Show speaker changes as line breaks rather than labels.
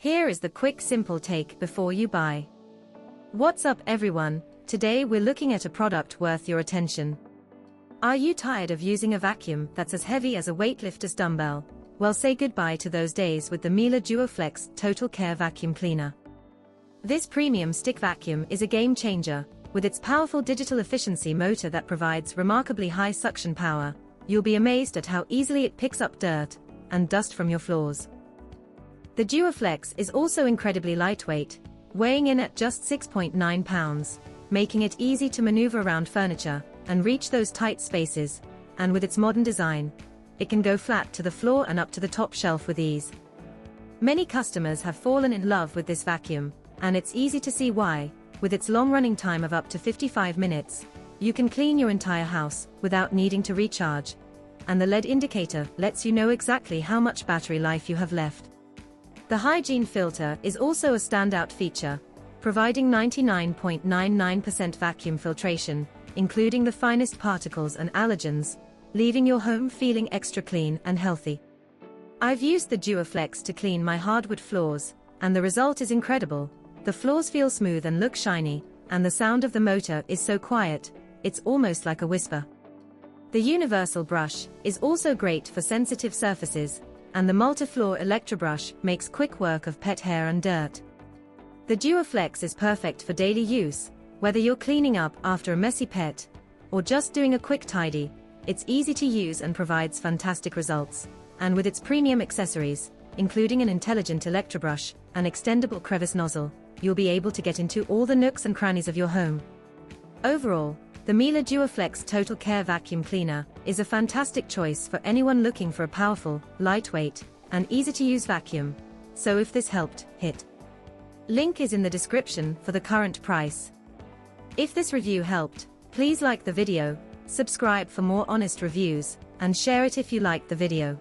Here is the quick simple take before you buy. What's up everyone, today we're looking at a product worth your attention. Are you tired of using a vacuum that's as heavy as a weightlifter's dumbbell? Well, say goodbye to those days with the Miele Duoflex Total Care Vacuum Cleaner. This premium stick vacuum is a game changer. With its powerful digital efficiency motor that provides remarkably high suction power, you'll be amazed at how easily it picks up dirt and dust from your floors. The Duoflex is also incredibly lightweight, weighing in at just 6.9 pounds, making it easy to maneuver around furniture and reach those tight spaces, and with its modern design, it can go flat to the floor and up to the top shelf with ease. Many customers have fallen in love with this vacuum, and it's easy to see why. With its long running time of up to 55 minutes, you can clean your entire house without needing to recharge, and the LED indicator lets you know exactly how much battery life you have left. The hygiene filter is also a standout feature, providing 99.99% vacuum filtration, including the finest particles and allergens, leaving your home feeling extra clean and healthy. I've used the Duoflex to clean my hardwood floors, and the result is incredible. The floors feel smooth and look shiny, and the sound of the motor is so quiet, it's almost like a whisper. The universal brush is also great for sensitive surfaces, and the Multiflo Electrobrush makes quick work of pet hair and dirt. The Duoflex is perfect for daily use, whether you're cleaning up after a messy pet, or just doing a quick tidy. It's easy to use and provides fantastic results, and with its premium accessories, including an intelligent Electrobrush, an extendable crevice nozzle, you'll be able to get into all the nooks and crannies of your home. Overall, the Miele Duoflex Total Care Vacuum Cleaner is a fantastic choice for anyone looking for a powerful, lightweight, and easy-to-use vacuum. So if this helped, hit link is in the description for the current price. If this review helped, please like the video, subscribe for more honest reviews, and share it if you liked the video.